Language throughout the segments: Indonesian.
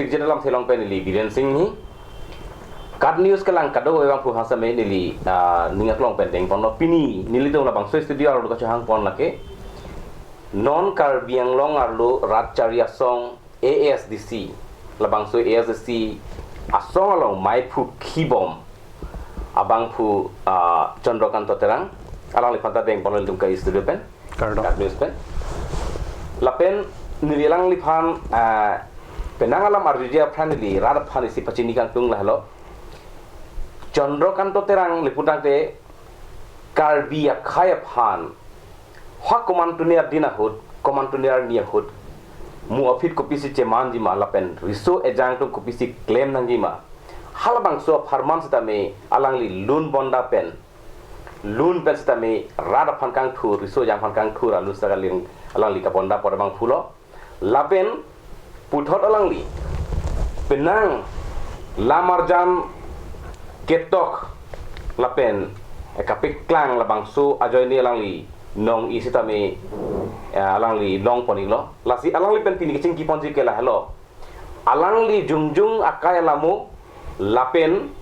Sikjit Alamthe long pen li Biren Singhi kat news kalang kado wang pu hasa me nili ningat long pen deng pon pini nili dong labang so studio arlo ka chang pon lake non kar biang long arlo rat charia song ASDC labang so ASDC asong along mai pu kibom abang pu Chandra Kanta Terang alang li phanta deng pon dum ka studio pen kat news pen lapen nililang li phan penangalam arjia pranili rada phani si pachini kan tung lahlo Chandra Kanta Terang liputang te karbia khaya phan ha komantunia dina hut komantunia nia hut mu ofit kopisi chemanji ma lapen riso ejang tung kopisi claim nangi ma halabang so farman sitame alangli loan bonda pen sitame rada phan kang thu riso jang phan kang thu ra lu sagaling alangli ka bonda podabang phulo lapen puthot alangli penang lamarjan ketok lapen kapik klang labang su ajoy ni alangli nong isitame alangli long ponilo lasi alangli pen pini kicing kiponji kela hello alangli jungjung akaya lamu lapen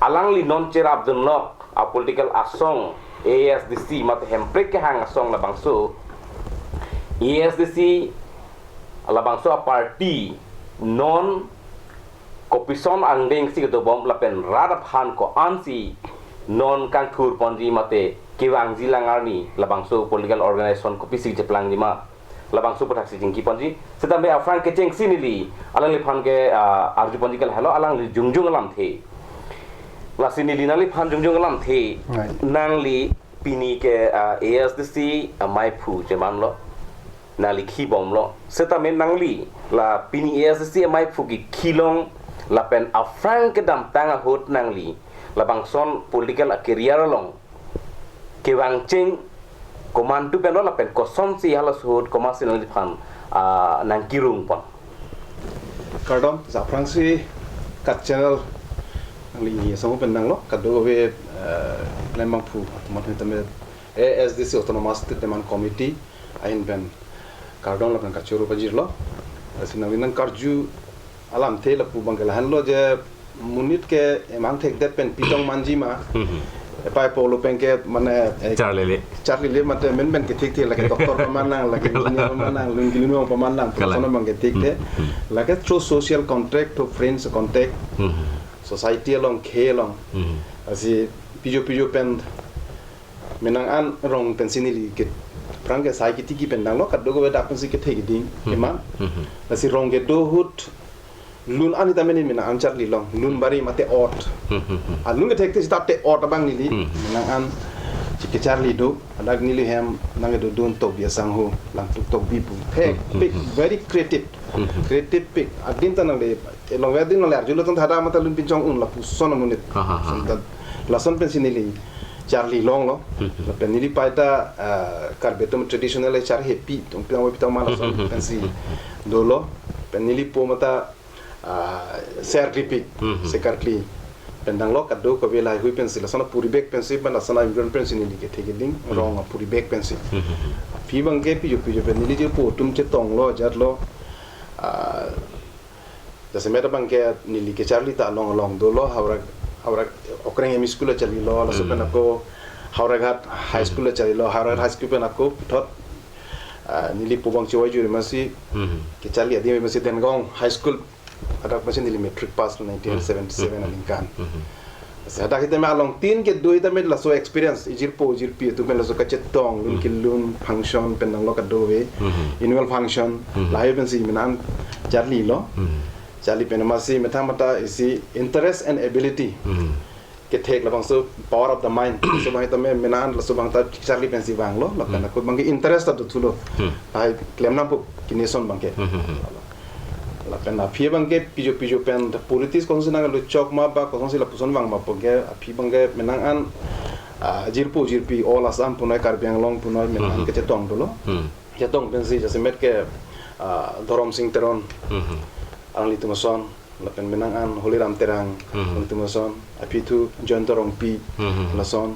alangli non cherap dunlok a political asong ASDC mat hemprek ke hang asong labang su ASDC alabang so a party non kopison angdeng si to bom lapen radap han ko ansi non kang thur ponji mate kiwang jilangarni labang so political organization kopisi jeplang lima labang so patak si jingki ponji setambe afran ke cheng sinili alang li phan ke arju ponji kal hello alang li jungjung alam the la sinili nali phan jungjung alam the nang li pini ke ASDC mai phu jeman lo nali khibom lo setamen nangli la pini ASDC mai phuki khilong la pen afran ke dam tanga hot nangli la bangson political career long kewang ching komandu pen lo la pen kosom si halas hot komasin nali phan nang kirung pon kardom za fransi kat channel nangli ni so pen nang lo kado we lembang phu mat tame ASDC autonomous teman committee ain ben kardong la kan kachuru pajir lo sinawinang karju alam the la pu bangal han lo je munit ke emang thek det pen pitong manji ma pai polo pen ke mane charli le mate men ben ke thik the la ke doktor pamanang la ke engineer pamanang lun kilino pamanang sono bang ke thik the la ke through social contact to friends contact society along ke along asi pijo pen menang an rong pensinili ke prangge sai ki tiki pendang lo kaddo go da pensi ke thegi ding eman lasi ronge do hut lun ani tameni mina an charli long lun bari mate ot alun ke thekte state ot bang nili mina an chike charli do adag nili hem nange do don to biasang ho lang tuk bipu thek pick very creative pick agin tanang le long wedin no ler julo ton thada mata lun pinchong un la puson munit lason pensi nili Charlie long lo, la penili paita karbetum traditional char happy, tung piang wipita malas pensi dolo, penili po mata ser ripik sekarkli pendang lo kado ko vela hui pensi la sana puri bek pensi ban la sana imron pensi ni ke thege ding rong puri bek pensi pi bang ke pi penili je po tum che tong lo jar lo jase meta bang ke nili ke Charlie ta long dolo hawra okreng emi school chali lo la sopen ako hawragat high school chali lo hawragat high school pen ako thot nili pobang choi juri masi ke chali adi masi Dengong high school adak masi nili metric pass 1977 alingkan sa adak ite ma long tin ke do ite med la so experience jirpi tu men la so kachet tong lun kilun function pen nang lo ka do we annual function live pen si minan charli lo Charlie penamasi mata isi interest and ability ke thek labang so power of the mind so bang tame menan la so bang ta Charlie pensi bang lo la kana ko bang interest ta thulo ai claim na po kineson bang ke la pena phi bang ke pijo pen politics kon sina lo chok ma ba kon si la puson bang ma po ke phi bang ke menang an jirpi all asam punai karbiang long punai menan ke chetong dolo chetong pensi jase met ke dorom sing teron ang litumason lapen menangan holiram terang litumason apitu jontorong pi lason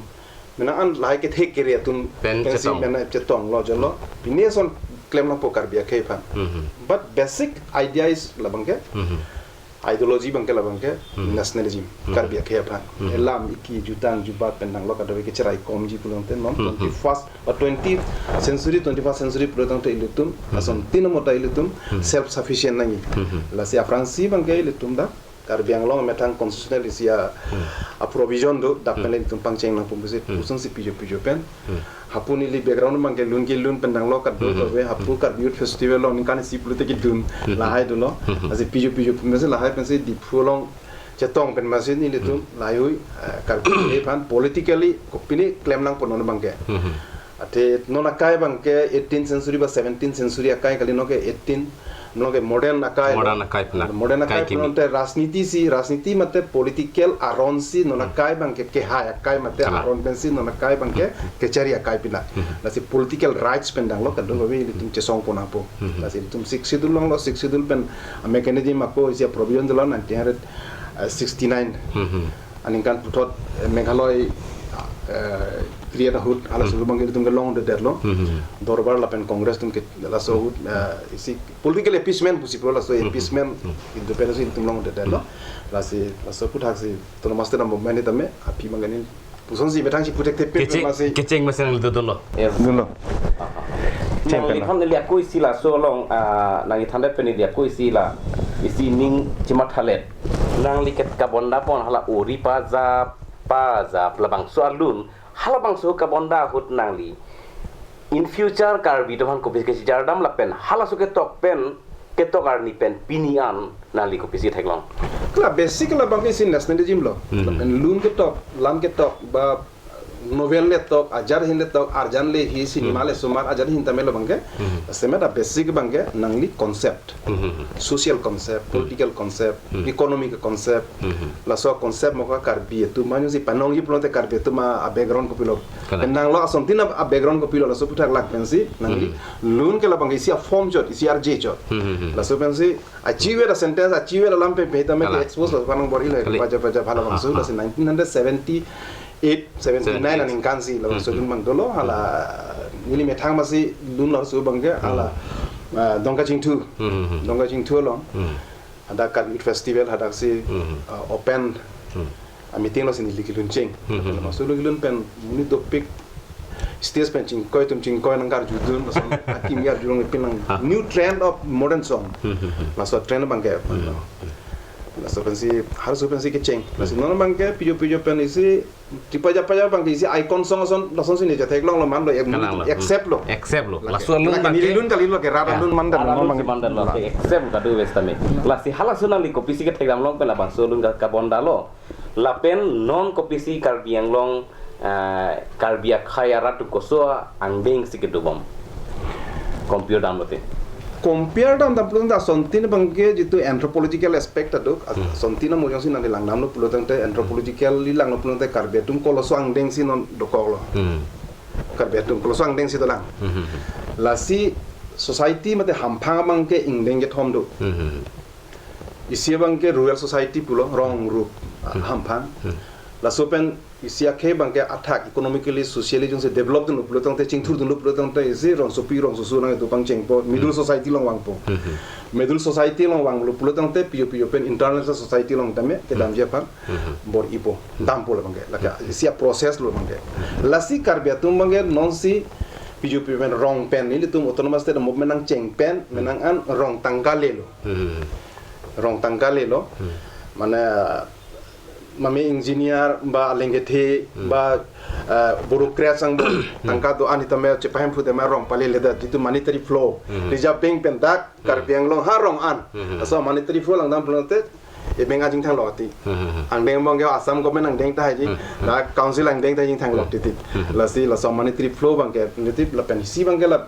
menangan lai ke thek kere tun pensi mena chetong lo jalo pineson claim lang po karbia ke pan but basic idea is labang ke ideology bangke labangke nationalism karbia ke pan elam iki jutang jubat pendang lo kadawe ke cerai komji pulong ten non 21st or 20th century 21st century pulong te ilutum ason tinamota ilutum self sufficient nangi la sia fransi bangke ilutum da karbiang long metang constitutional isia a provision do da pelen tum pangcheng nang pumbusit usun si pijo pen hapuni li background mangke lun pendang lo kat do we hapu kat youth festival lo kan si pulute ki dun la hai do lo asi pijo mese la hai pense di pulong cetong pen masin ni litum layui karbi pan politically kopini claim nang ponon bangke ate nona kai bangke 18th century ba 17th century akai kali no ke 18 noge modern akai nonte राजनीति मते political aronsi nona kai bangke ke hai akai mate aron pensi nona kai bangke kechari akai pina nasi political rights pendang lo kadung we litum chesong pona po nasi litum 6 schedule pen mechanism ako isia provision dolo 1969 aningan putot meghaloi create a hood ala sulu bangke litum ke long de derlo dorbar la pen congress tum ke la so isi political appeasement possible la so appeasement independence litum long de derlo la so puthak si tono master na movement ni tame api mangani puson si betang si protect pe masih keceng masen litu dolo dolo Nang tham ni aku isi la so long nang thande pe ni aku isi la isi ning cimat halet nang liket kabonda pon hala uri pa za labang so alun halabang so kabonda hut nangli in future karbi dohan kopis ke jardam lapen halasu ke tok pen ketok arni pen pinian nangli kopis theklong kla basic la bang sin nationalism lo pen lun ke tok lam ke tok ba novel le tok ajar hin le tok arjan le hi cinema le sumar ajar hin tamelo bangke semeta basic bangke nangli concept social concept political concept economic concept la so concept mo ka karbi tu manyu si panong gi plonte karbi tu ma a background ko pilo nang lo asontina a background ko pilo la so putak lak pensi nangli lun ke la bangke si a form jot si rj jot la so pensi achieve a sentence achieve a lampe pe tame expose la panong bori le paja bhala bang so la 1979 aning kansi la so dun mang dolo hala nili methang masi dun la so bangge hala dongka jing tu lo ada kan festival ada si open a meeting lo sin likilun ching la so likilun pen muni topik stage pen ching koi nang kar judun so akim yar jurong pinang new trend of modern song la so trend bangge la so pensi har so pensi ke cheng la so non bangge pijo pen isi tipaja bangge isi icon song la son sini jate long lo man lo accept lo la so lun bangge lun kali lo ke rada lun mandar lo ke accept ka do westame la si hala so nali kopisi ke thegam long pen la bang so lun ka bonda lo la pen non kopisi karbiang long karbia khayara tu koso angdeng sikidubom computer damote compare dam da sontin bangke jitu anthropological aspect aduk sontina mo jong sin nang lang nam no pulotang te anthropological li lang no pulotang karbetum koloso angdeng sin non dokolo karbetum koloso angdeng si dolang la si society mate hamphang bangke ingdeng ge thom do isi bangke rural society pulo wrong group hamphang la sopen isia ke bangke attack economically socially jong se develop dun pulotang te chingthur dun pulotang te isi rong so pi rong so su nang tu pang cheng po middle society long wang po middle society long wang lu pulotang te pio pen international society long tame ke dam je pan bor ipo dam po la bangke la isia process lu bangke la si karbia tum bangke non si pio pen rong pen ni tum autonomous te movement nang cheng pen menang an rong tangkale lo mana mami engineer ba lengethe ba bureaucrat sang tangka do ani tame chepahem fu de marong pale leda ditu monetary flow reserve bank pen dak karbiang long harong an so monetary flow lang dam plonte e benga jing thang loti ang deng bang ga asam government ang deng ta ji da council ang deng ta jing thang loti ti la si la so monetary flow bang ke niti la pen si bang ke la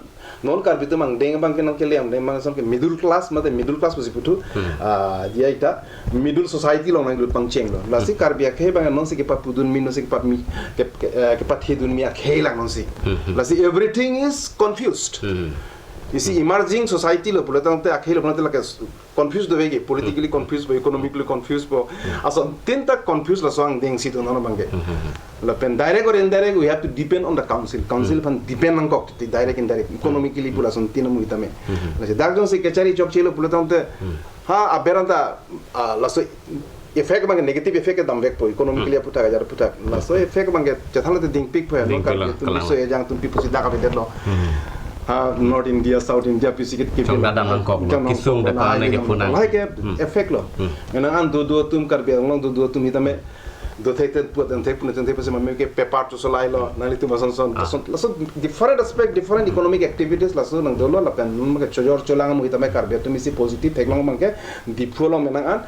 non karbitu mang deng bang ke nang ke liam deng bang som ke middle class pusi putu dia ita middle society long nang pang cheng lo la si karbia ke bang non si ke pa pudun min non si ke pa mi ke pa thedun mi a ke lang non si la si everything is confused isi emerging society lo pulatang te akhir lo la confused do wege politically confused bo economically confused bo aso tinta confused la soang ding situ nono bangge la pen direct or indirect we have to depend on the council pan depend on kok direct indirect economically pula son tina mu itame la se dagjon se kechari chok chelo pulatang te ha aberanta la so effect bang negative effect ke damvek po economically puta ga jar puta la so effect bang chathana te ding pick po no ka tu so e jang tu pi pusi da ka de lo North India, South India, pisikit Trong dadang Bangkok lo, kisung depan lagi punang. Hai ke effect lo. Menang do tum kar biang long do tum hitame do thek put and thek pun thek pasi mamme ke paper to solai lo nali tu bason son laso different aspect different economic activities laso nang do lo la pen mum ke chojor cholang mu hitame kar biang tu misi positive thek long mangke di phulo menang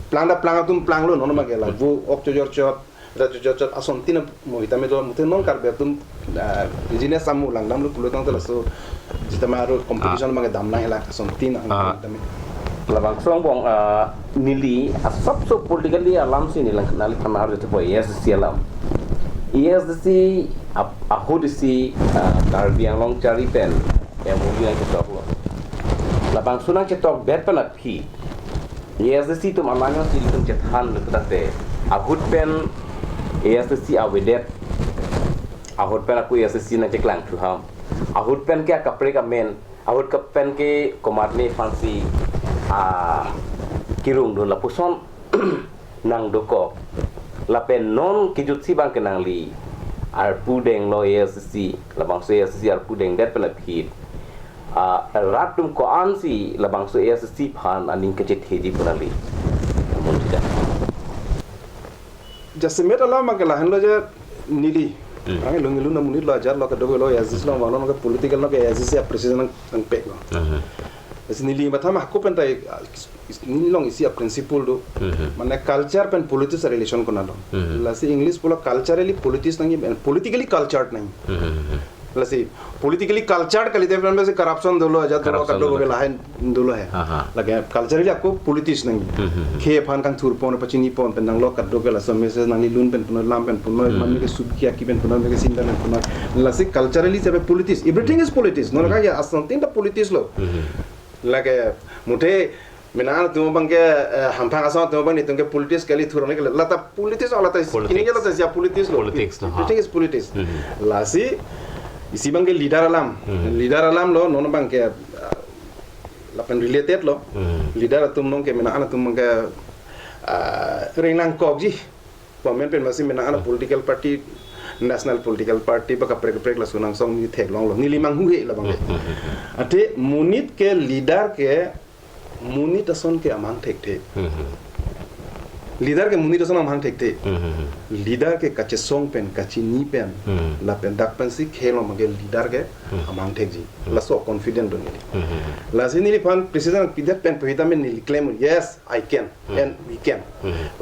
plan tum plan lo nono mangke la bu ok chojor chot Jajat ason tina mo hitame do mute non kar betum business samu lang dam lu pulo tang tela so jitamaru competition mange dam na hela ason tina hitame labang song bong nili asap so politically alam si nilang nali kamar itu boy yes si alam yes si ahud si karbiang long cari pen yang mungkin yang cetok lo labang sunang cetok bet penat ki yes si tu malanga si tum cethan lu tate ahud pen ASC awedet ahut pen aku ASC na ceklang tu ham ahut pen ke kapre ka men ahut ka pen ke komatne fancy kirung do la puson nang doko la pen non kijut si bang kenang li ar pudeng lo ASC la bang so ASC ar pudeng det pen phit ratum ko ansi la bang so ASC phan aning ke heji punali mon tidak Jasemet Allah magala henlo je nili ange lungilu na munit lo ajar lo ka dogo lo yazis lo walo no political no ke yazis ya president ang pek lo es nili batha ma ko penta nili long isi a principle do mane culture pen politics relation ko na lo la si english polo culturally politics nangi politically cultured nahi la si politically cultured kali de pen se corruption dolo ajar dolo ka dogo la hen dolo hai lage culturally akko politics nangi ke phan kang thur pon pachini pon pen nang lo ka dogo la so message nangi lun pen pun lam pen pun man ke sub kia ki pen pun me ke sinda pen pun la si culturally se politics everything is politics no ka ya something the politics lo lage mute menang tu bangke hampang asal tu bang ni tu ke politics kali thurone ke la ta politics ala ta ini ke la ta ya politics lo everything is politics la si isi bangke leader alam lo nono bangke lapan related lo leader atum nong ke menang atum bangke renang kok ji pamen pen masih menang ana political party national political party baka prek la sunang song ni thek long lo ni limang hu he la bangke ate munit ke leader ke munit ason ke amang thek the leader ke munit ason amang thek the leader ke kache song pen kachi ni pen la pen dak pen si khelo mage leader ke amang thek ji la so confident do ni la sini li pan president pidat pen pohita men ni claim yes I can and we can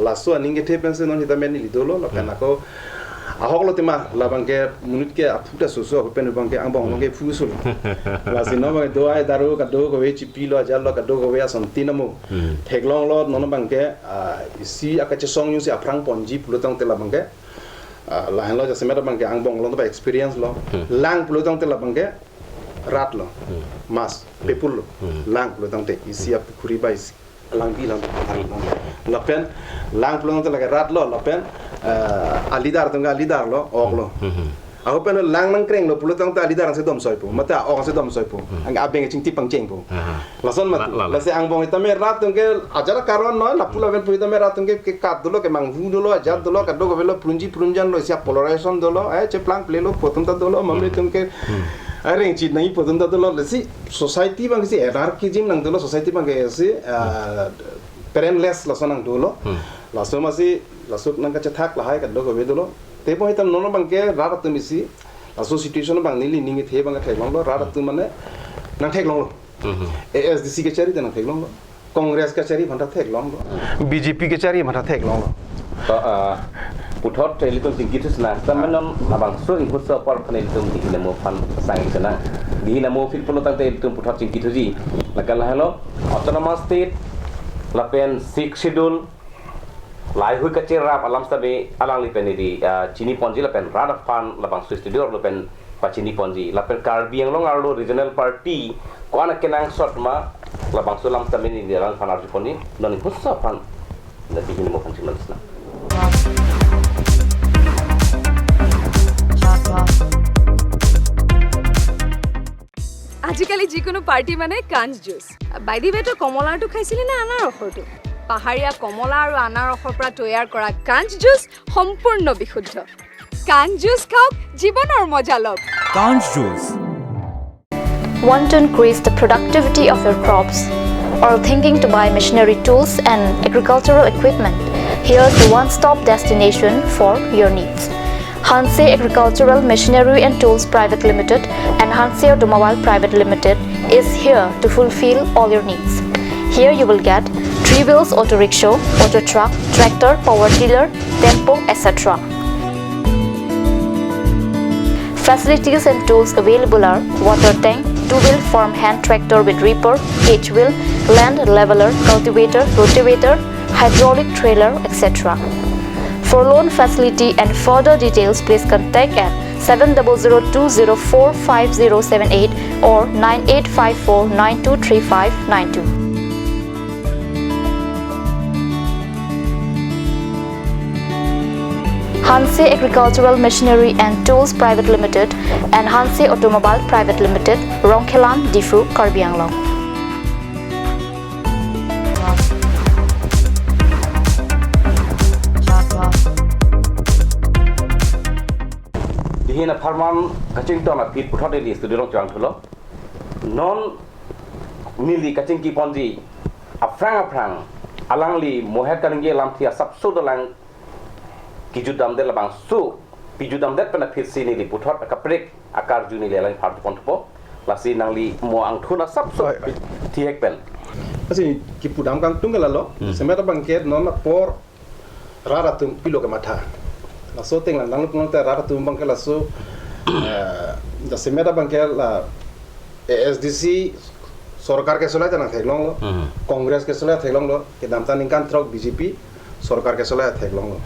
la so ninge the pen se non hita men ni dolo la pen ako ahok lo tema la bangke munit ke aputa so pen bangke ambang bangke fusul la sino bangke do ai daru ka do ko we chipi lo ajal lo ka do ko we ason tinamo theklong lo non bangke isi akache song yu si aprang ponji pulutang tela bangke la hen lo ja semera bangke angbong lo ba experience lo lang pulutang tela bangke rat lo mas pepul lo lang pulutang te isi ap khuri ba isi lang bi lang lapen lang pulutang tela ke rat lo lapen alidar tungga alidar lo ok lo aku pen lang nang kreng lo pulutang ta alidar ang se dom soipo mata ok se dom soipo ang abeng ching tipang cheng po lason mat la se ang bong itame rat tungge ajara karon no la pula ven puitame rat tungge ke kat dolo ke manghu dolo ajat dolo ka dogo velo prunjan lo sia polarization dolo che plang play lo potom ta dolo mamle tungge areng chit nai potom ta dolo si society bang si anarchism nang dolo society bang si parentless lason nang dolo laso masih lasuk nang kaca thak lahai ka dogo ve dolo te po hitam nono bangke rarat tu misi aso situation bang nili ningi the bang thek long lo rarat tu mane nang thek long lo ASDC ke chari nang thek long lo congress ke chari bhanta thek long lo BJP ke chari bhanta thek long lo to puthot teleton tingkit sna tamanon abang so input so par panel tum dihina mo fan sang sana dihina mo fit pulotang teleton puthot tingkit ji lakala hello autonomous state lapen 6 schedule lai hui kacir rap alam sabe alang li pen di chini ponji la pen rada fan la bang studio lo pen pa chini ponji la pen Karbi Anglong arlo regional party ko ana kenang shot ma la bang sulam sabe ni rang fan arju poni non hussa fan na bihini mo fan na আজিকালি যিকোনো পাৰ্টি মানে কাঞ্জ juice by the ৱে তো কমলাটো খাইছিলি না আনাৰ ৰসটো পাহাৰীয়া কমলা আৰু আনাৰ ৰসৰ পৰা তৈয়াৰ কৰা কাঞ্জ জুচ সম্পূৰ্ণ বিশুদ্ধ কাঞ্জ জুচ খাওক জীৱনৰ মজা লওক কাঞ্জ juice Want to increase the productivity of your crops or thinking to buy machinery tools and agricultural equipment? Here's the one-stop destination for your needs. Hanse Agricultural Machinery and Tools Private Limited and Hanse Automobile Private Limited is here to fulfill all your needs. Here you will get 3 wheels auto rickshaw, auto truck, tractor, power tiller, tempo, etc. Facilities and tools available are water tank, 2-wheel farm hand tractor with reaper, H-wheel, land leveler, cultivator, rotavator, hydraulic trailer, etc. For loan facility and further details, please contact at 7002045078 or 9854923592. Hanse Agricultural Machinery and Tools Private Limited and Hanse Automobile Private Limited, Rongkhelan, Difu, Karbi Anglong. Dihina Farman kacing to na pit puthot di studio rong chang thulo non mili kacing ki ponji afrang alang li mohet kange lam thia sabso dalang kijudam de labang su pijudam det pena phisi ni li puthot akaprek akar juni le lang phart pontpo lasi nang li mo ang thuna sabso thiek pen asi ki pudam kang tunggal lo semeta bangket non por rara tum pilo ke matha la so teng lang nang te rara tum bangkel la so da semeta bangkel la ASDC सरकार के चलाए तना थेगलों लो कांग्रेस के चलाए थेगलों लो के दामता निकान ट्रक बीजेपी सरकार के चलाए थेगलों लो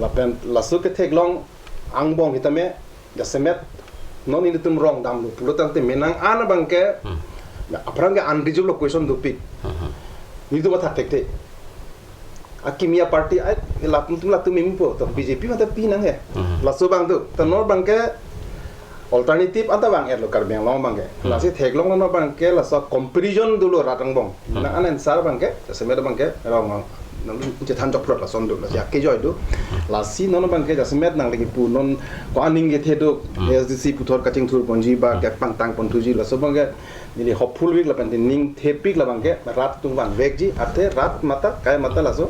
लापेन लासु के थेगलों आंगबोंग हितमे जसेमेत नॉन इन तुम रॉन्ग दाम लो पुलो तंते मेनांग आन बंके अपरंगे अनरिजर्व क्वेश्चन दुपी निदु बता टेक्टे अकिमिया पार्टी आई लातुम मिमपो तो बीजेपी मते पी नंग है लासु बांग दु त नॉर बंके alternative anta bang erlo Karbi Anglong bangke lasi theglong no bangke lasa comparison dulu ratang bong na anen sar bangke semeda bangke rong nang je than jok prot la son du la ya ke joy du lasi no bangke ja semed nang lagi pu non ko aning ge thedu SDC puthor kaching thur ponji ba gak pang tang pon thuji la so bangke nili hopeful week la penting thepik la bangke rat tung bang vegji ate rat mata kai mata la so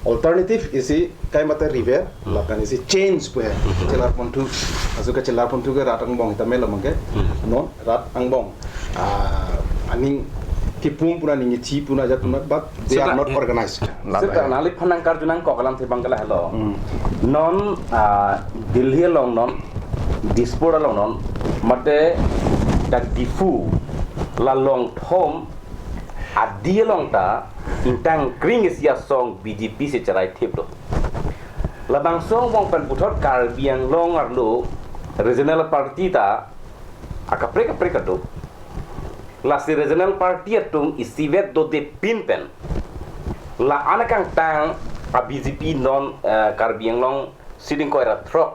alternative isi kai mata river la kan isi change pu hai chelar pontu asu ka chelar pontu ke rat angbong ta melo mangke no rat angbong aning kipung puna ningi chi puna ja puna but they are not organized sita nalik phanang karjunang ko kalam the bangala hello non Delhi long non dispora long non mate dak difu la long thom adia long ta intang kring isia song BJP se charai theplo labang song bong pan puthot Karbi Anglong arlo regional party ta akaprek to la si regional party atung isivet do de pinpen la anakang tang a BJP non Karbi Anglong siding ko era throk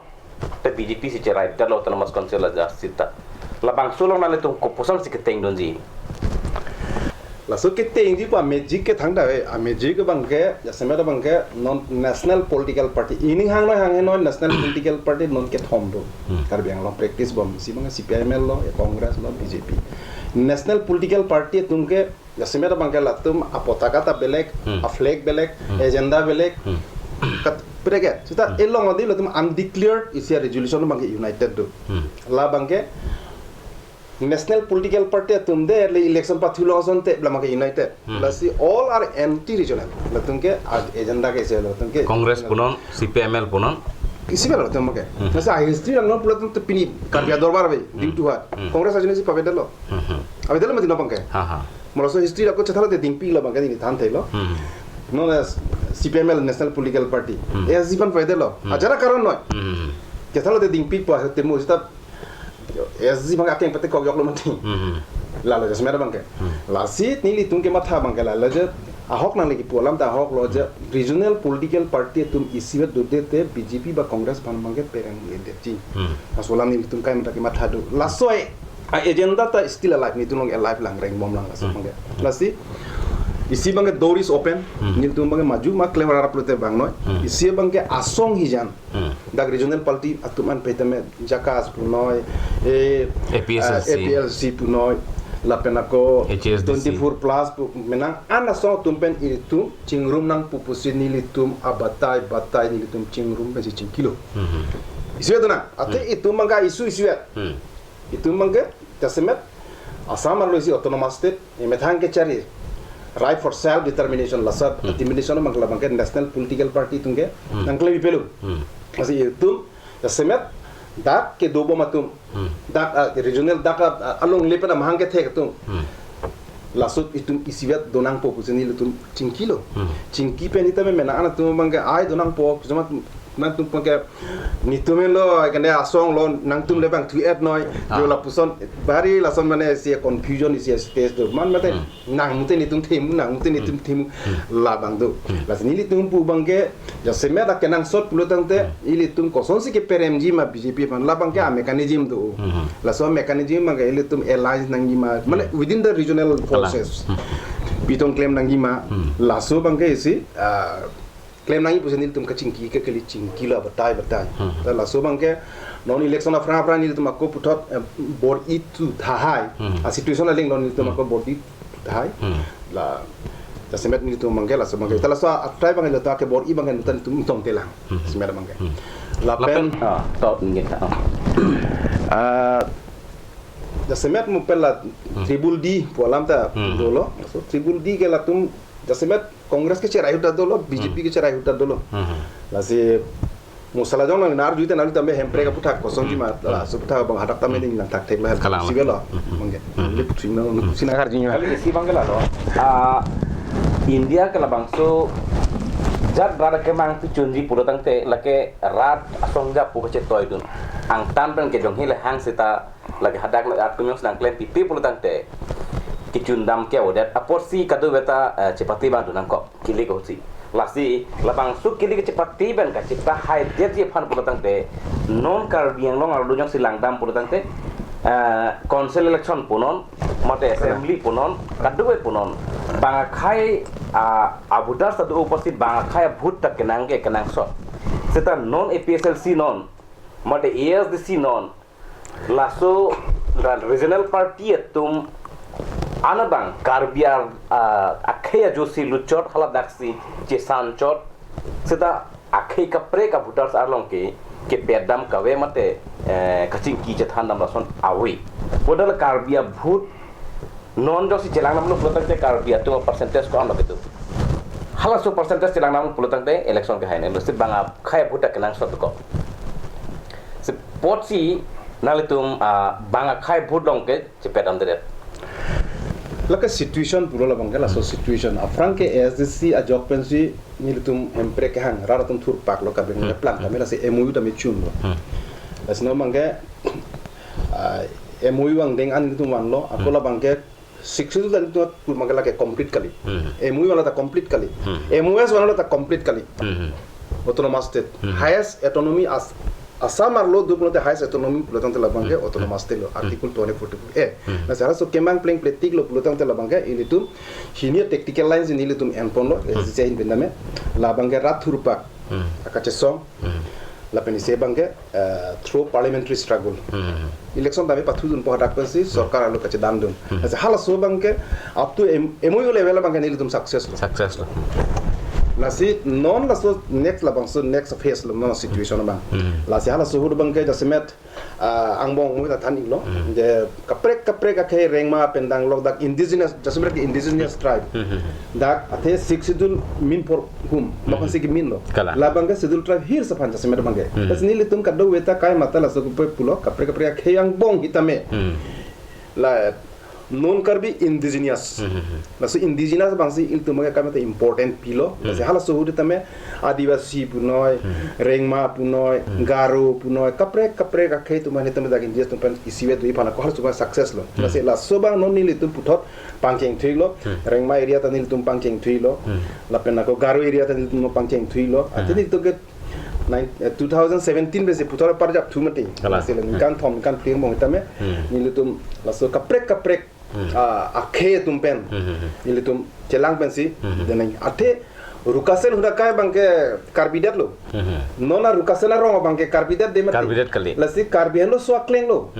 te BJP se charai talo autonomous council la jasita labang solong na letung ko posan siketeng donji la so ke te inji pa magic ke thangda e a magic bangke ja semeda bangke non national political party ining hang no national political party non ke thomdo Karbi Anglong practice bom si bang CPIML lo congress lo BJP national political party tumke ja semeda bangke la tum apotaka ta belek a flag belek agenda belek kat prege sita elong adi lo tum undeclared is a resolution bangke united do la bangke national political party tumde election pa thulo sonte blamake united lasi all are anti regional latunke agenda ke se latunke congress punon CPML punon kisi bela tumake lasi history ang no pulatun te pini Karbi dorbar be dimtu ha congress ajine si pabedelo abedelo mati no panke ha ha moroso history ko chathala te dimpi la banka ni than thailo no as CPML National Political Party SG pan faide lo ajara karon noi kesalo de ding pik po temu sta SG bang akeng pate kok yok lo mati la jas mera bang ke la sit ni li tung ke matha bang ke la je ahok nang lagi polam ta ahok lo je regional political party tum isiwe dode te BJP ba Congress ban bang ke perang le ti asolam ni tung kai mata ke matha do la soi agenda ta still alive ni tung alive lang reng bom lang la so bang ke la si isi bang ke door is open ni tum bang maju ma claim rara prote bang noi isi bang ke asong hijan dak regional party atuman petame jakas punoi APLC punoi la pena ko 24 plus menang ana so tumpen itu cingrum nang pupusi nilitum abatai nilitum cingrum besi cingkilo isu itu na ate itu mangga isu itu mangga tasemet asam lo isi autonomous state emetang ke cari right for self determination lasat determination mangla bangke national political party tungke nang klebi pelu masih itu tasemet dak ke dobo matum dak regional dak along lepena mahangke thek tum lasut itu isiwet donang po puseni lutum cingkilo cingki penita me mena ana tum bangke ai donang po cuma man tum bangke nitumelo kene asong lo nang tum lebang tu et noi yo la puson bari lason mane sia confusion isia space do man mate nang mute ni tum themu nang mute ni tum themu la bang do las ni li tum pu bangke ya semeda kenang sot pulutante ili tum kosonsi ke PRMG ma BJP man la bangke a mechanism do la so mechanism ma ili tum alliance nangi ma mane within the regional forces bitong claim nangi ma la so bangke isi claim nangi pusen tum kacingki ke kali cingki la batai la so bangke non election of fra ni tum ko putot board itu thahai a situation la ling non tum ko board itu thahai la semet ni tum mangela so mangela tala so atrai bangela ta ke board i bangela tum tum telang semet mangela la pen to ngita semet mu pela tribul di polam ta dolo so tribul di ke la tum semet Congress ke cerai udah dolo BJP ke cerai udah dolo la si musala jong nang nar juite nalu tambe hempre ka putak kosong ji ma la so putak bang hadak tamme ning nang tak tek la sigelo mangge lip sing nang sina har ji kali si bangela lo India ke labangso jat rada ke mang tu chunji pulotang te lake rat asongja pu ke toy dun ang tan pen ke jong hile hang sita lake hadak la at kumyong nang klem pipi pulotang te kicundam ke odet aporsi kadu beta cepati bang dunang ko kili ko si lasi labang su kili ke cepati ben ka cepa hai dia je phan pulotang te non kar biang long alu jong silang dam pulotang te council election punon mate assembly punon kadu punon bang khai abutar satu upasit bang khai bhut tak kenang ke kenang so seta non APSLC non mate ASDC non laso regional party tum ana bang karbiar akhaya josi luchot hala daksi je sanchot seta akhai kapre ka bhutar arlong ke pedam kawe mate kaching ki je thandam lason awi podal karbia bhut non josi jelang nam lu pulutang te karbia tu percentage ko am begitu hala so percentage jelang nam pulutang te election ke haine lu bang khaya bhuta kenang sot ko se potsi nalitum bang khaya bhut dong ke je pedam deret laka situation pulo la bangela so situation afran ke SDC a job pensi ni tum empre ke hang rara tum thur pak lo ka ben plan ta mela se MOU ta me chun lo asno mangge MOU wang deng an tum wan lo akola bangge siksu ta tum pur mangela ke complete kali MOU wala ta complete kali MOS wala ta complete kali autonomous state highest autonomy as Asam arlo duplo te highest autonomy pulutang te labangke autonomous state lo article 240 na sara so kemang playing politik lo pulutang te labangke ini tum hinia tactical lines ini li tum enpon lo se in bendame labangke rathurpak akache song la penise bangke through parliamentary struggle election dame pathu dun pohadak pensi sarkar lo kache dam dun asa hala so bangke up to MOU level bangke ni li tum success lo lasi non laso next labang so next phase lo no situation bang lasi hala so hur bang ke jasemet angbong mu ta than lo je kaprek ka khe rengma pendang lok dak indigenous jasemet indigenous tribe dak athe siksidul min for hum lokon sik min lo labang ke sidul tribe hir sa phan jasemet bang ke tas ni litum kaddo weta kai mata laso pe pulo kaprek khe angbong hitame la non karbi indigenous lasu indigenous bangsi il tumaga kami te important pilo lasu hala suhudi tame adivasi punoi rengma punoi garo punoi kapre kakhe tumani tame dagin jes tumpan isiwe dui pana kohar suba success lo lasu lasu bang non nili tum putot pangkeng thuilo rengma area ta nili tum pangkeng thuilo lapena ko garo area ta nili tum pangkeng thuilo atini to get 2017 bese putora parjap thumati lasu kan thom kan pling mong tame nili tum lasu kapre akhe tumpen nilitum celang pensi deneng ate rukasen huda kai bangke karbidat lo nona rukasena rong bangke karbidat de mate Karbidat kali. lasi karbian lo swakleng lo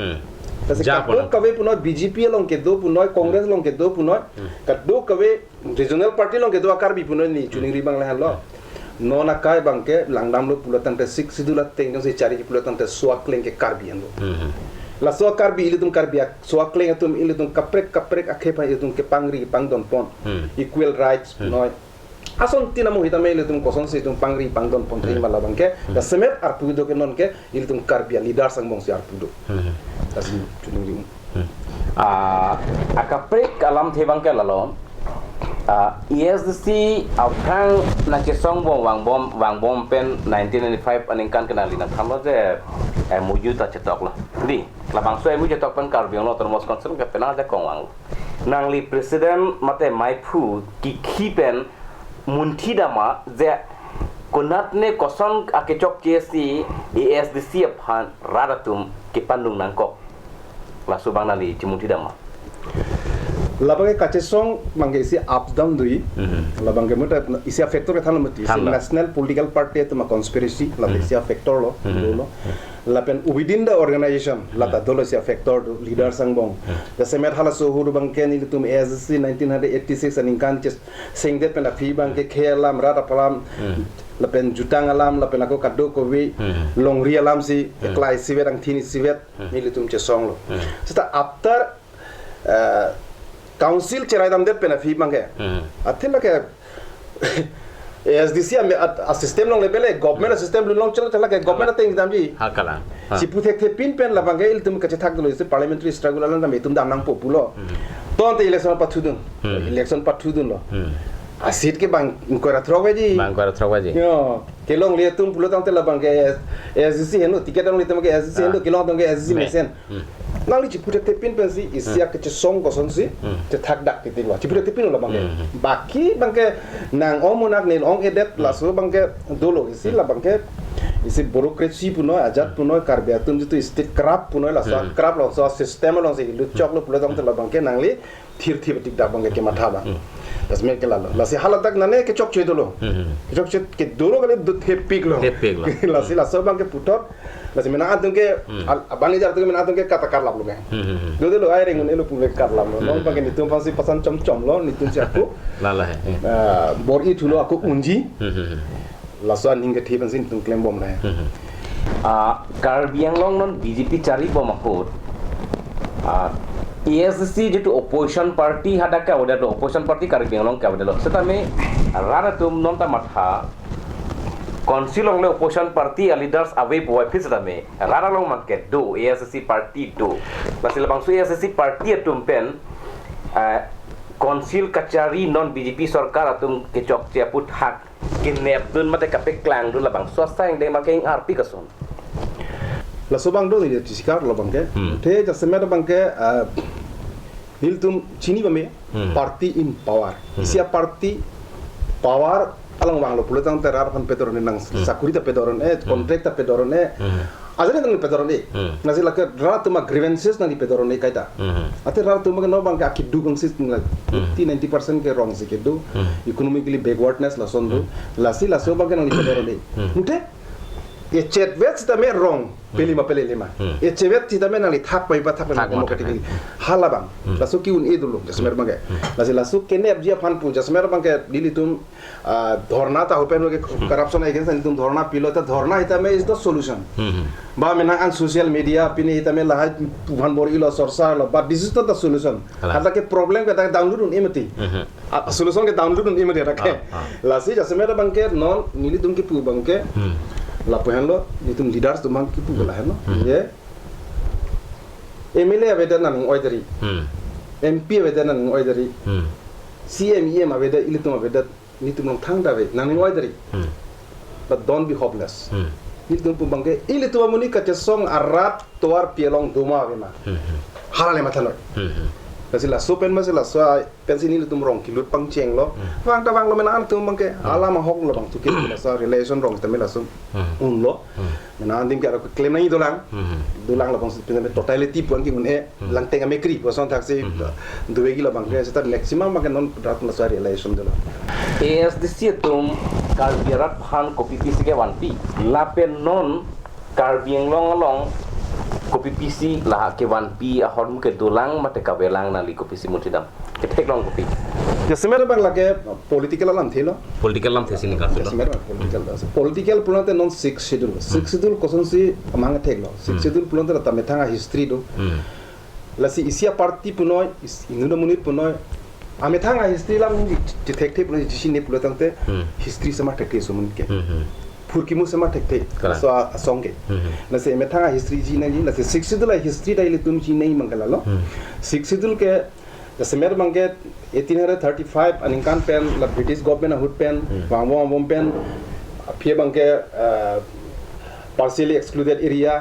lasi kapo kawe puno BJP long ke do puno Congress long ke do puno kado kawe regional party long ke do karbi puno ni chuning ribang lahan lo nona kai bangke langdam lo pulatan te 6 sidula teng se cari pulatan te swakleng ke karbian lo la so karbi ilitum karbiak so akleng atum ilitum kaprek akhe pa ilitum ke pangri pangdon pon equal rights noi ason tinamo hitame ilitum koson se tum pangri pangdon pon tri mala bangke da semet arpudo ke non ke ilitum karbia leader sang bong si arpudo asin tunuri akaprek alam the bangke lalom ESDC awang na kesong wang bom pen 1995 aningkan kenali na khamlo je muju ta cetok lah di labang so muju cetok pen karbiong lo termos concern ke penang je kongwang nang li presiden mate maipu ki khipen munthi dama je konat ne koson akechok kesi ESDC aphan radatum ki pandung nangkok la subang nali cimunthi dama labang ke song mangge isi ups down dui labang ke muta isi factor ke thalam mati national political party to ma conspiracy labang isi factor lo lapen within the organization lata dolo isi factor leader sangbong the semer hala so huru bang ken ilitum ASC 1986 aningkan ches singde pen afi bang ke khelam rata palam lapen jutang alam lapen ako kado ko we long ri alam si klai sivet ang thini sivet ilitum che song lo sita after council cerai dam det pena fi mangke athila ke ASDC a system long level government system long chala ke government thing dam ji hakala si puthek the pin pen la bangke il tum ka thak dolo se parliamentary struggle alan dam tum dam nang populo to ante election pathudun lo a seat ke bang ko ra throwaji yo ke long le tum pulo tang te la bangke ASDC heno ticket long le tum ke ASDC heno ke long tum ke ASDC mesen nang li ciputek tepin pensi isia ke song koson si te thak dak titin wa ciputek tepin la bangke baki bangke nang omunak nil ong edet la so bangke dolo isi la bangke isi bureaucracy puno ajat puno karbiatum jitu state crap puno la so crap lo so system lo si lu chok lo pulo tam te la bangke nang li thir tik dak bangke ke matha ba dasme ke la si halatak nane ke chok chhe dolo ke chok chhe ke dolo kale du thepik lo la si la so bangke putot Lasi mena atung ke abang jar tu ke mena atung ke kata karlap lo ke. Dulu lo air ingun elu pulek karlap lo. Nong pakai nitum pasti pasan com lo nitum si aku. Lala he. Bor itu lo aku unji. Lasuan hingga tiban sin tung klaim bom lah. Karbiang long non BJP cari bom akut. ESC jitu opposition party hada ka udah do opposition party Karbiang long ka udah lo. Setame rara tum non ta matha. Council long le opposition party leaders away boy fisdame rara long market do ASC party do lasil bangsu ASC party atumpen council kachari non BJP sarkar atum kechok chiaput hak kinep dun mate kapek klang dun labang swasta yang dei making RP kason la sobang do ni tisikar lo bangke te jasemer bangke hiltum chini bame party in power isia party power alang wang lo puletang terar kan pedoron nang sakurita pedoron kontrakta pedoron azane nang pedoron nasi lak rat ma grievances nang pedoron kaita ate rat ma no bang ka kidu bang sis 90% ke wrong se kedu economically backwardness la sondu la si la so bang nang pedoron nte ye chet vet tame wrong pelima ye chevet tame nang thak pai ba thak na democratically halabang la so ki un edulu jasmer bang la si la so kene abjia fan pu jasmer bang ke dilitum dhorna ta open ke corruption against tum dhorna pilota dhorna itame is the solution ba mena an social media pini itame la van bor ilo sorsa lo but this is not the solution ada ke problem ke download un emati solution ke download un emati rakhe la si jasmer bang ke non nili tum ki pu bang ke la pohan lo nitum leaders tumang ki pu la heno ye emile aveda nang oidari MP beda nang oi dari CMEM beda ilitum beda nitum long thang da be nang oi dari but don't be hopeless ilitum pu bangke ilitum muni ka song arat toar pielong duma be ma halale mathanoi kasi la so pen ma se la so pensi ni tum rong kilut pang cheng lo wang ta wang lo menan tum bangke ala ma hok lo bang tu ke la so relation rong ta me la so lo menan dim ka claim nai dolang la bang pen totality puan ki mun e lang teng me kri poson taxi duwe gi la bang ke sta maximum ma ke non rat la so relation dola es disi tum karbiarat phan kopi pisi ke wan pi la pen non karbieng long kopi pisi lah ke wan pi ahon ke dolang mate ka belang nali kopi si mutidam ke tek long kopi ya semer bang lage political alam thelo Political lam thesi nikal sudah. semer political punate non six schedule koson si amang tek lo six schedule punate ta metanga history do la si isia party punoi inuna munit punoi amethanga history lam ti tek tek punoi jisi ne pulotante history sama tek so mun ke फुरकी मुसे मा take take so असोंगे नसे मेथांगा हिस्ट्री जी नहीं नसे सिक्सिदुल हिस्ट्री दाइले तुम जी नहीं मंगला लो सिक्सिदुल के जैसे मेरे मंगे 1835 अनिकान पेन ला ब्रिटिश गवर्नमेंट हुड पेन वांगो पेन फिर मंगे partially excluded area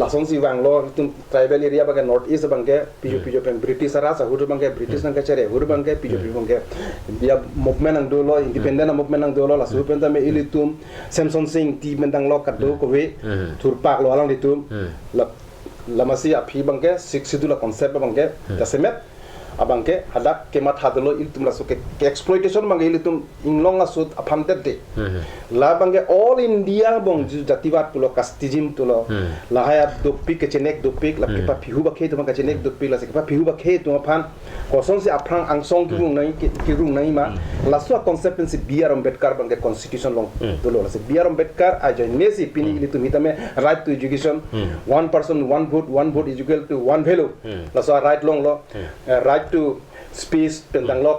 lasong si wanglo tum tribal area baga north east bangke pijo pen british ara sa hudu bangke british nang kacare hudu bangke pijo bangke dia movement nang dolo independent movement nang dolo la su pen ta me ilitum samson sing ti mendang lo kaddo ko we thurpak lo alang ditum la masi aphi bangke siksidu la concept bangke tasemet abangke hadak kemat hadlo ilitum la su ke exploitation bangke ilitum inglong asut aphamtet de la bangke all india bong jatiwat pulo kastijim tulo la haya dopik ke chenek dopik la kepa phihu ba khe to bangke chenek dopik la kepa phihu ba khe to phan koson si aprang angsong ki rung nai ma la su concept si biar ambedkar bangke constitution long tulo la si biar ambedkar a joinesi pini ilitum hitame right to education one person one vote is equal to one value la so right long lo right to space pendang lok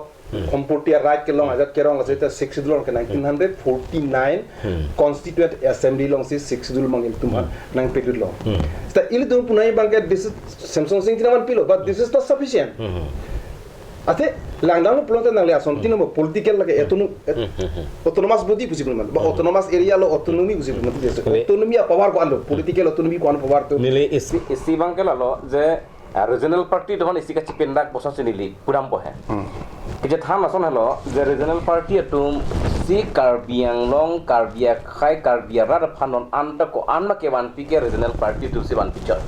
komportia right ke long ajat kerong asita 6 dulong ke 1949 constituent assembly long si 6 dul mangil tuman nang pedul long sta ili tu punai bangke this samsung sing tinaman pilo but this is not sufficient ate langdang pelonte nang le ason tinamo political lage autonomous body possible man ba autonomous area lo autonomy possible man autonomy power ko ando political autonomy ko power to nile isi bangke lo je regional party don isi ka chipendak bosa sinili puram po hai je tham ason halo je regional party atum si karbiang long karbia khai karbia ra phanon anta ko anma ke wan pi ke regional party tu si wan pi chot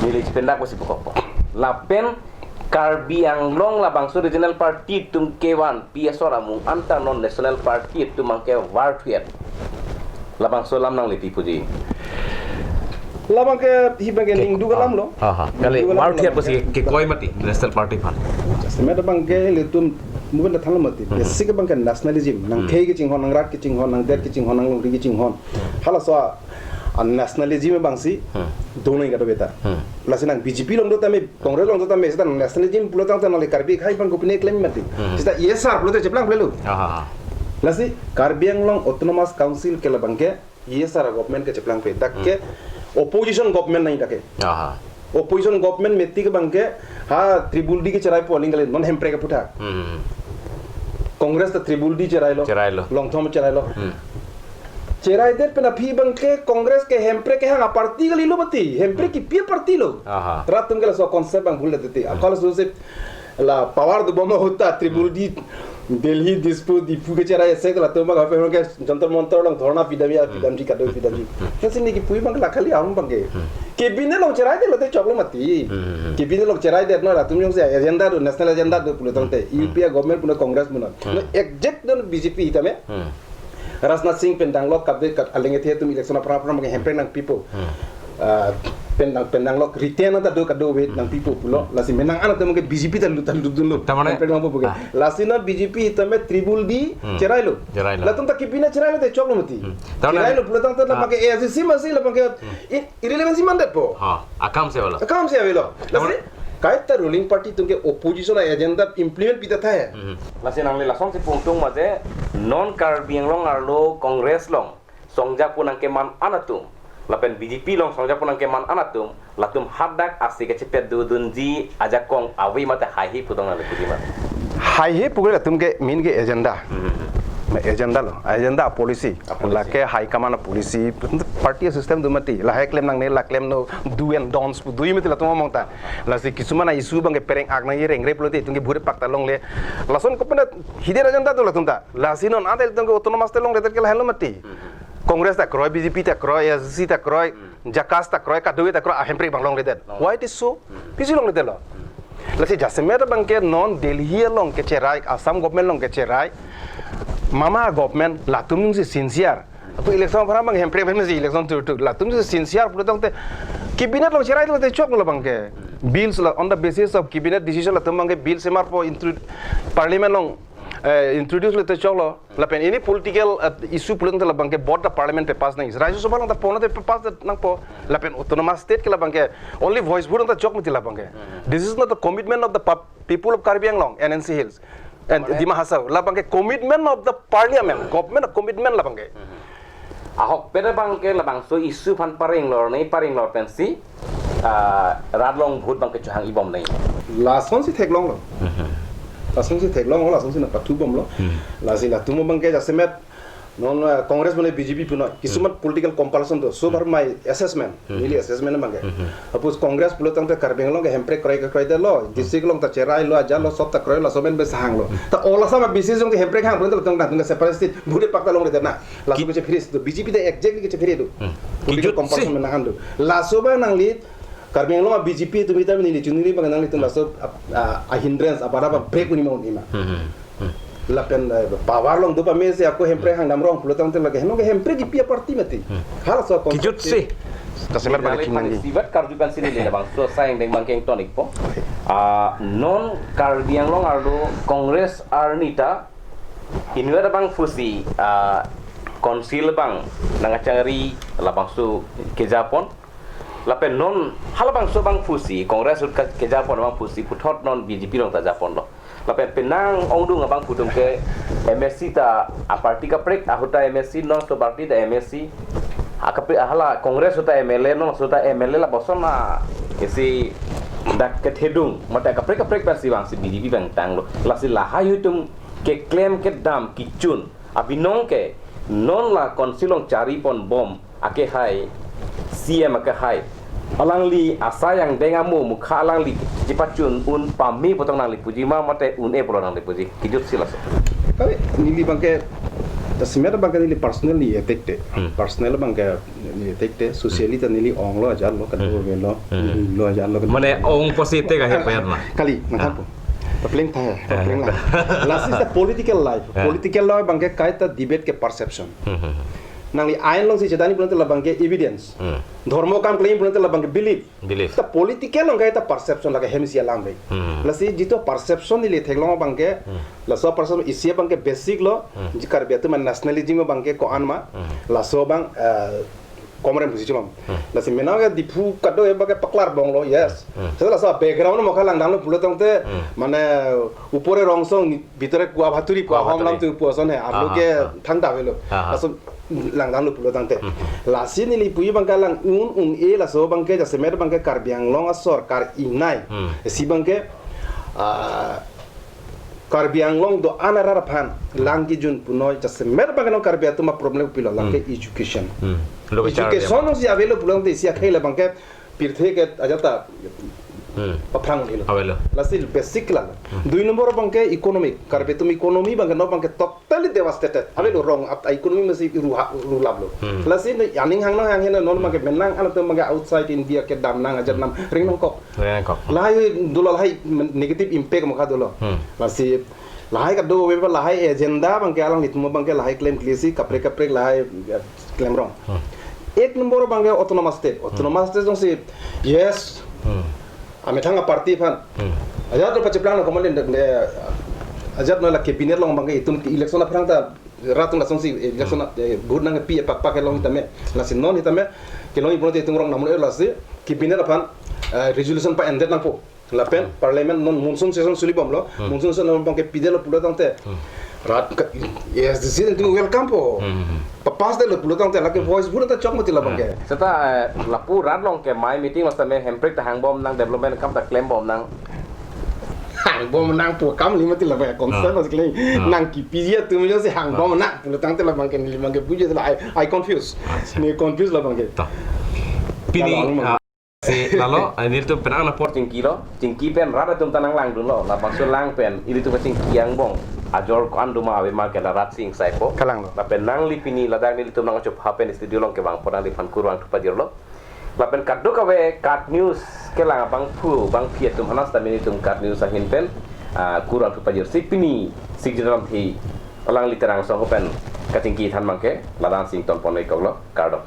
nile chipendak bosi pokok la pen karbiang long la bangso regional party tum ke wan pi asora mu anta non national party tu mangke war thuet la bangso lam nang lipi puji labang ke hibang ning du galam lo Kali mar thiat bosi ke koi mati national party fan semet bang ke litum muben da thalam mati basic bang ke nationalism nang khei ke ching hon nang rat ke ching hon nang der ke ching hon nang long ke ching hon hala so nationalism bang si donai ga do beta lasinang BJP long do tame congress long do tame sta nationalism pulo tang tanale karbi khai bang kopine claim mati sta ESR pulo te cheplang plelu lasi karbiang long autonomous council ke labang ke ESR government ke cheplang pe tak ke opposition government nahi take opposition government metti ke bangke ha tribal d ke charai polling gale non hempre ke putha congress ta tribal d charai lo long thom charai lo charai der pena phi bangke congress ke hempre ke ha party gali lo mati hempre ki pie party lo ratum gale so concept bang bhul dete akal so se la power do bomba hota tribal d Delhi dispute di fuge cara ese que la toma ka pe ke jantar montar long dhorna pidam ji kado pidam ji kasi ni ki pui bang la khali am bang ke bine long cerai de lo te choklo mati ke bine long cerai de no la tum yong se agenda do national agenda do pulo tante UPA government puno congress puno no exact don BJP itame Rajnath Singh pendang lo kabde kat alenge the tum election apra apra ke hempe nang people pendang lok retain ata do kado wait nang people pulo lasi menang ana tamu ke BJP tan dulu tamane pendang apa bukan lasi na BJP itame tribal d cerai lo la tum ta kipina cerai lo te choklo mati cerai lo pulo tang ta make ASC masi la make irrelevancy mandat po akam se wala lasi kaita ruling party tumke opposition agenda implement bita tha hai lasi nang le lasong se pungtung ma je non karbiang long arlo congress long songja punang ke man anatum lapen BJP long songjak pulang keman anatum latum hadak asik kecepet dudunji ajak kong awi mate hahi putong nale putih mat hai he pugul tum ke min ke agenda agenda lo agenda polisi la ke high command polisi party system dumati la hai claim nang ne la claim no do and don'ts du yimiti la tuma mongta la si kisumana isu bang ke pereng agna ye reng replote tungi bhure pakta long le la son ko pena hider agenda to la tumta la sinon adel tung autonomous te long le ke la hello mati Congress ta kroy BJP ta kroy SC ta kroy Jakas ta kroy Kadoi ta kroy ahempre bang long le det why it is so pisi long le det lo la si jasemer bang ke non Delhi long ke cherai Assam government long ke cherai Mama government la tum si sincere tu election phara bang hempre bang si election tu la tum si sincere pura tong te cabinet long cherai te chok lo bang ke bills la on the basis of cabinet decision la tum bang ke bill semar po parliament long introduce le te chok lo la pen ini political issue pulung te la bang ke board the parliament pe pass nang Rajya Sabha long ta pona te pass nang po la pen autonomous state ke la bang ke only voice purung ta chok miti la bang ke this is not the commitment of the people of Caribbean long NNC Hills and di Mahasau la bangke commitment of the parliament government commitment la bangke ahok pera bangke la bang so isu fan paring lor pensi radlong bhut bangke chahang ibom nei la son si thek long lo la son si thek long la son si na patu bom lo la si la tumo bangke ja semet non congress mane BJP puno kisumat political comparison to so bar my assessment really assessment bangke apus congress pulo tang te karbeng long ke hempre krai de lo district long ta cherai lo aja lo sob ta krai lo soben be sahang lo ta ola sama business long ke hempre khang pulo tang tang separatist bude pakta long de na la so ke firis to BJP de exactly ke firi do political comparison na handu la so ba nang lit karbeng long BJP tu bita ni chuniri bang nang lit la so a hindrance abara ba break ni mau ni ma lapen power long dupa mese aku hempre hang namrong pulo tang tang lagi hempre ki pia parti mati hal so kijut sih kasemer bagi kinangi sibat karjukan sini le bang so sayang deng bangke tonik po non karbiang long ardo kongres arnita inwera bang fusi konsil bang nangacari labang su ke Japon lapen non halabang so bang fusi kongres ke Japon bang fusi puthot non BJP long ta Japon lo lapen penang ongdung abang putum ke MSC ta parti ka prek ahuta MSC non so parti ta MSC akape hala kongres uta MLA non so ta MLA la bosona isi dak ke thedung mata ka prek pasi bang si BJP bang tanglo lasi la hayutum ke claim ke dam kichun abinong ke non la konsilong cari pon bom ake hai CM ake hai alangli asayang dengamu mukha alangli jipacun un pami potong nangli puji ma mate un e potong nangli puji kijut silas kali nili bangke ta semer bangke nili personally affected personal bangke nili affected socially ta nili ong lo aja lo kan lo lo aja lo mana ong positif kah hebat mah kali mangap Papling tha papling la last is the political life political life bangke kaita debate ke perception nangli ain long si chetani pun la bangke evidence dharmo kam claim pun la bangke belief ta political long kaita perception la hemisia lambe la si jito perception ni le theglong bangke la so perception isia bangke basic lo jikar betu man nationalism bangke ko anma la so bang komren pusi chulom la si menaga dipu kado e bangke paklar bong lo yes la so background mo khalang dang lo pulo tongte mane upore rongsong bitore kuwa bhaturi kuwa homlam tu puason he arloke thangda velo la so lang dang lu pulo tangte la sini li puyi bangka lang un e la so bangke ja semer bangke karbiang long asor kar inai si bangke karbiang long do anara phan lang ki jun punoy ja semer bangke no karbia tuma problem pilo lang ke education education si avelo pulo tangte si akhela bangke pirthe ke ajata paprang ilo lasil basic la dui number bangke economic karbe tum economy bangke no bangke totally devastated avelo wrong up economy masi rulablo lasil yaning hang hena non bangke menang ala tum bangke outside India ke dam nang ajar nam ring nong kok lai dulal hai negative impact mo ka dulo lasil lahai ka do we lahai agenda bangke alang itmo bangke lahai claim klisi kapre lahai claim wrong ek number bangke autonomous state jong si yes ame thanga parti fan ajat ro pachiplang no komalen de ajat no la cabinet long bangke itum election la prang ta ratung la songsi election good nang pi pak ke long tame la sin non hitame ke long ibote itung rong namul la si cabinet la fan resolution pa endet nang po la pen parliament non monsoon session sulibom lo monsoon session bangke pidelo pulo tangte yes this is to welcome po papas de lo pulutang te la ke voice pura ta chok mati la bangke serta lapu rat long ke mai meeting mas tame hemprik ta hang bom nang development kam ta claim bom nang hang bom nang pu kam li mati la ba concern mas kle nang ki pizia tu me se hang bom nang pulutang te la bangke ni bangke buje la I confuse ni confuse la bangke ta pini si lalo ini tu penang na port cingki pen rat tum tanang lang dun lo la bangso lang pen ini tu cingki yang bong ajor ko andu ma ave ma ke la rat sing sai po kalang lo la pen nang li pini la dang ni tum nang chop hapen studio long ke bang podang li fan kurang tu padir lo la pen kaddo ka we kat news ke lang bang pu bang piet tum hanas ta mini tum kat news ahin pen kurang tu padir si pini Sikjit Alamthe Alang li terang so pen ka cingki than mang ke la dan sing ton pon ai ko lo kardo